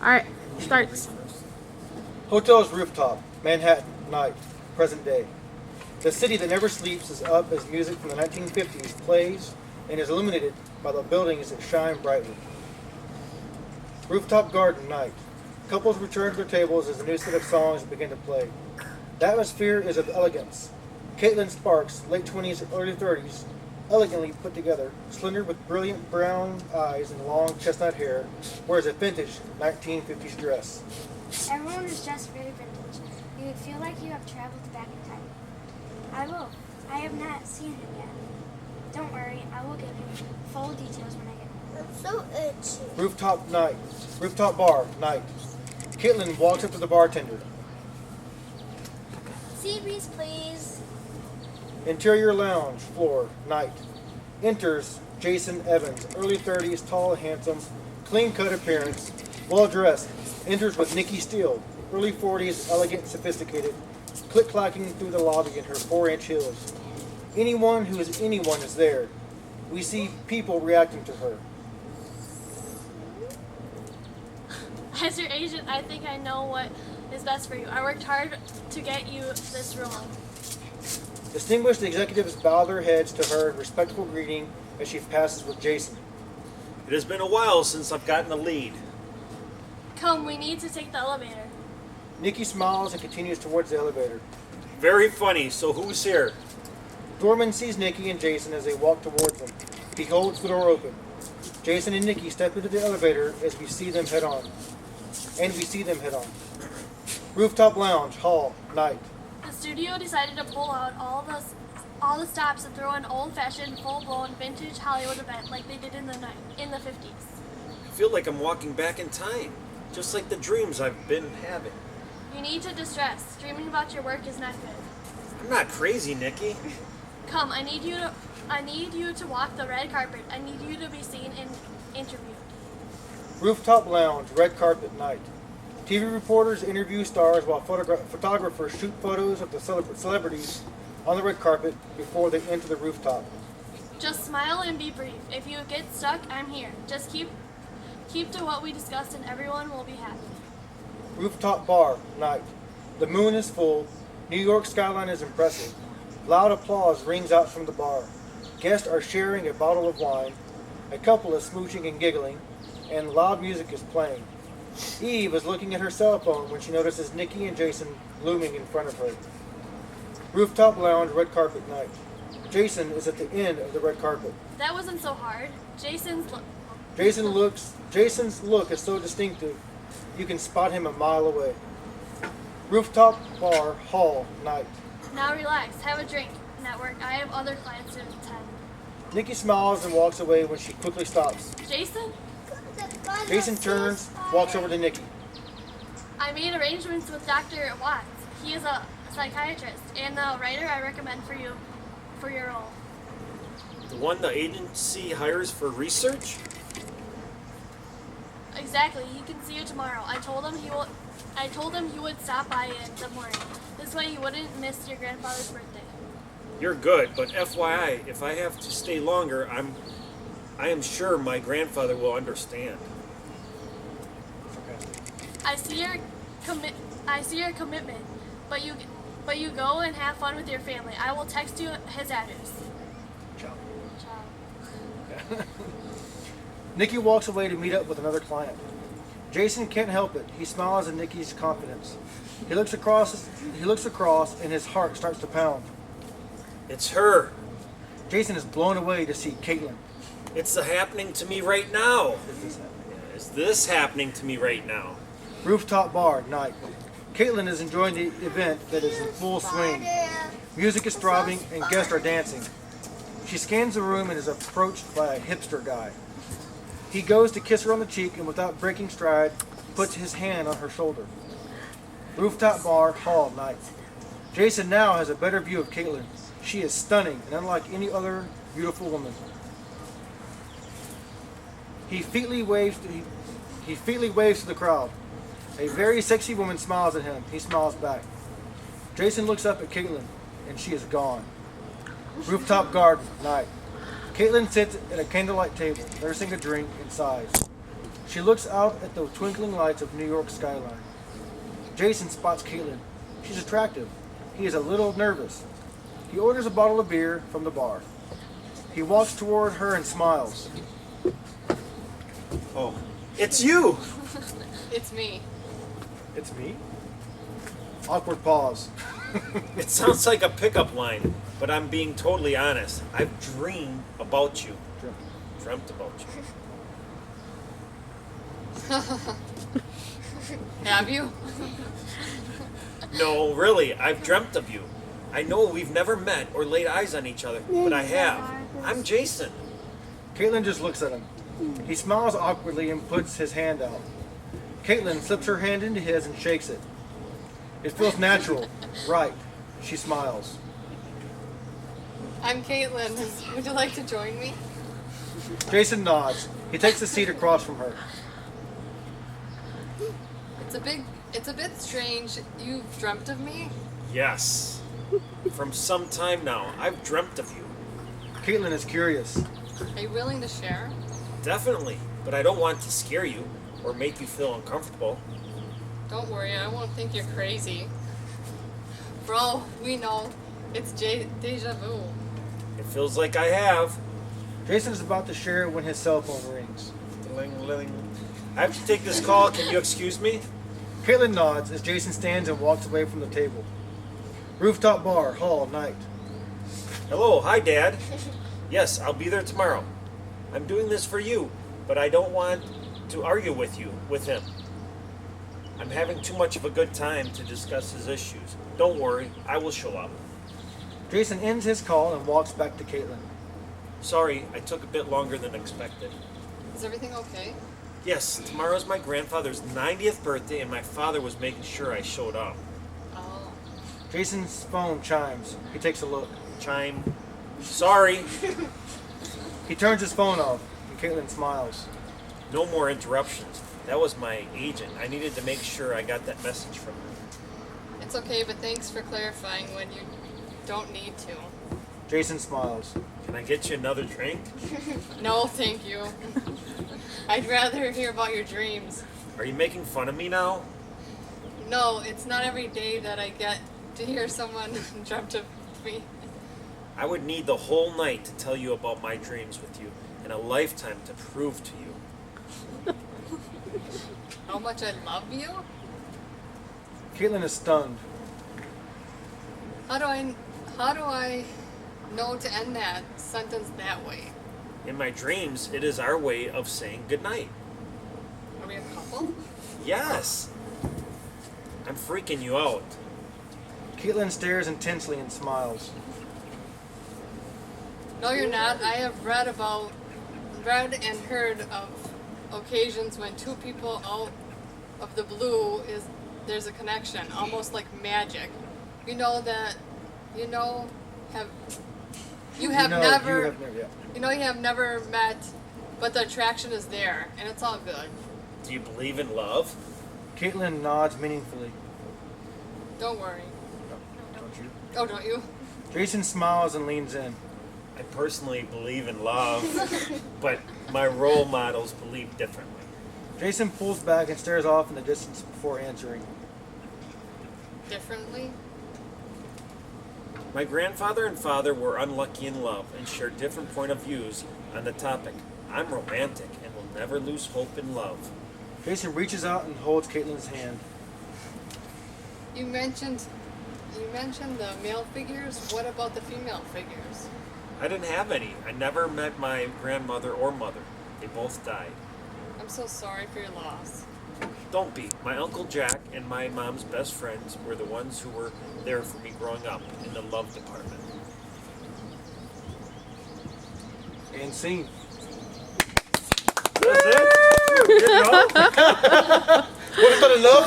Alright, starts. Hotel's rooftop, Manhattan, night, present day. The city that never sleeps is up as music from the 1950s plays and is illuminated by the buildings that shine brightly. Rooftop garden, night. Couples return to their tables as a new set of songs begin to play. The atmosphere is of elegance. Caitlin Sparks, late 20s, early 30s, elegantly put together, slender with brilliant brown eyes and long chestnut hair, wears a vintage 1950s dress. Everyone is dressed very vintage. You would feel like you have traveled back in time. I will. I have not seen him yet. Don't worry, I will give you full details when I get home. I'm so itchy. Rooftop bar, night. Caitlin walks up to the bartender. Seabees, please. Interior lounge, floor, night. Enters Jason Evans, early 30s, tall, handsome, clean-cut appearance, well-dressed. Enters with Nikki Steele, early 40s, elegant, sophisticated, click-clacking through the lobby in her 4-inch heels. Anyone who is anyone is there. We see people reacting to her. As your agent, I think I know what is best for you. I worked hard to get you this role. Distinguished executives bow their heads to her in respectful greeting as she passes with Jason. It has been a while since I've gotten a lead. Come, we need to take the elevator. Nikki smiles and continues towards the elevator. Very funny, so who's here? Dorman sees Nikki and Jason as they walk towards them. He holds the door open. Jason and Nikki step into the elevator as we see them head on. Rooftop lounge, hall, night. The studio decided to pull out all the stops and throw an old-fashioned, full-blown, vintage Hollywood event like they did in the 50s. I feel like I'm walking back in time, just like the dreams I've been having. You need to distress. Dreaming about your work is not good. I'm not crazy, Nikki. Come, I need you to walk the red carpet. I need you to be seen and interviewed. Rooftop lounge, red carpet, night. TV reporters interview stars while photographers shoot photos of the celebrities on the red carpet before they enter the rooftop. Just smile and be brief. If you get stuck, I'm here. Just keep to what we discussed and everyone will be happy. Rooftop bar, night. The moon is full. New York skyline is impressive. Loud applause rings out from the bar. Guests are sharing a bottle of wine. A couple is smooching and giggling, and loud music is playing. Eve is looking at her cell phone when she notices Nikki and Jason looming in front of her. Rooftop lounge, red carpet, night. Jason is at the end of the red carpet. That wasn't so hard. Jason's look is so distinctive, you can spot him a mile away. Rooftop bar, hall, night. Now relax, have a drink, network. I have other clients to attend. Nikki smiles and walks away when she quickly stops. Jason? Jason turns, walks over to Nikki. I made arrangements with Dr. Watts. He is a psychiatrist and the writer I recommend for you for your role. The one the agency hires for research? Exactly. He can see you tomorrow. I told him he would stop by in the morning. This way you wouldn't miss your grandfather's birthday. You're good, but FYI, if I have to stay longer, I am sure my grandfather will understand. I see your commitment, but you go and have fun with your family. I will text you his address. Ciao. Ciao. Nikki walks away to meet up with another client. Jason can't help it. He smiles at Nikki's confidence. He looks across, and his heart starts to pound. It's her. Jason is blown away to see Caitlin. It's happening to me right now. Is this happening to me right now? Rooftop bar, night. Caitlin is enjoying the event that is in full swing. Music is throbbing and guests are dancing. She scans the room and is approached by a hipster guy. He goes to kiss her on the cheek and without breaking stride, puts his hand on her shoulder. Rooftop bar, hall, night. Jason now has a better view of Caitlin. She is stunning and unlike any other beautiful woman. He featly waves to the crowd. A very sexy woman smiles at him. He smiles back. Jason looks up at Caitlin, and she is gone. Rooftop garden, night. Caitlin sits at a candlelight table, nursing a drink and sighs. She looks out at the twinkling lights of New York skyline. Jason spots Caitlin. She's attractive. He is a little nervous. He orders a bottle of beer from the bar. He walks toward her and smiles. Oh, it's you! It's me. It's me? Awkward pause. It sounds like a pickup line, but I'm being totally honest. I've dreamed about you. Dreamt about you. Have you? No, really, I've dreamt of you. I know we've never met or laid eyes on each other, but I have. I'm Jason. Caitlin just looks at him. He smiles awkwardly and puts his hand out. Caitlin slips her hand into his and shakes it. It feels natural, right. She smiles. I'm Caitlin. Would you like to join me? Jason nods. He takes a seat across from her. It's a bit strange. You've dreamt of me? Yes. From some time now, I've dreamt of you. Caitlin is curious. Are you willing to share? Definitely, but I don't want to scare you or make you feel uncomfortable. Don't worry, I won't think you're crazy. Bro, we know. It's deja vu. It feels like I have. Jason is about to share when his cell phone rings. Ling. I have to take this call. Can you excuse me? Caitlin nods as Jason stands and walks away from the table. Rooftop bar, hall, night. Hello, hi, Dad. Yes, I'll be there tomorrow. I'm doing this for you, but I don't want to argue with him. I'm having too much of a good time to discuss his issues. Don't worry, I will show up. Jason ends his call and walks back to Caitlin. Sorry, I took a bit longer than expected. Is everything okay? Yes, tomorrow's my grandfather's 90th birthday, and my father was making sure I showed up. Oh. Jason's phone chimes. He takes a look. Chime. Sorry. He turns his phone off, and Caitlin smiles. No more interruptions. That was my agent. I needed to make sure I got that message from her. It's okay, but thanks for clarifying when you don't need to. Jason smiles. Can I get you another drink? No, thank you. I'd rather hear about your dreams. Are you making fun of me now? No, it's not every day that I get to hear someone dreamt of me. I would need the whole night to tell you about my dreams with you, and a lifetime to prove to you. How much I love you? Caitlin is stunned. How do I know to end that sentence that way? In my dreams, it is our way of saying goodnight. Are we a couple? Yes! I'm freaking you out. Caitlin stares intensely and smiles. No, you're not. I have read and heard of occasions when two people out of the blue there's a connection, almost like magic. You have never met, but the attraction is there, and it's all good. Do you believe in love? Caitlin nods meaningfully. Don't worry. Don't you? Oh, don't you? Jason smiles and leans in. I personally believe in love, but my role models believe differently. Jason pulls back and stares off in the distance before answering. Differently? My grandfather and father were unlucky in love and shared different point of views on the topic. I'm romantic and will never lose hope in love. Jason reaches out and holds Caitlin's hand. You mentioned the male figures. What about the female figures? I didn't have any. I never met my grandmother or mother. They both died. I'm so sorry for your loss. Don't be. My Uncle Jack and my mom's best friends were the ones who were there for me growing up in the love department. And scene. That's it? Good enough? What about a love?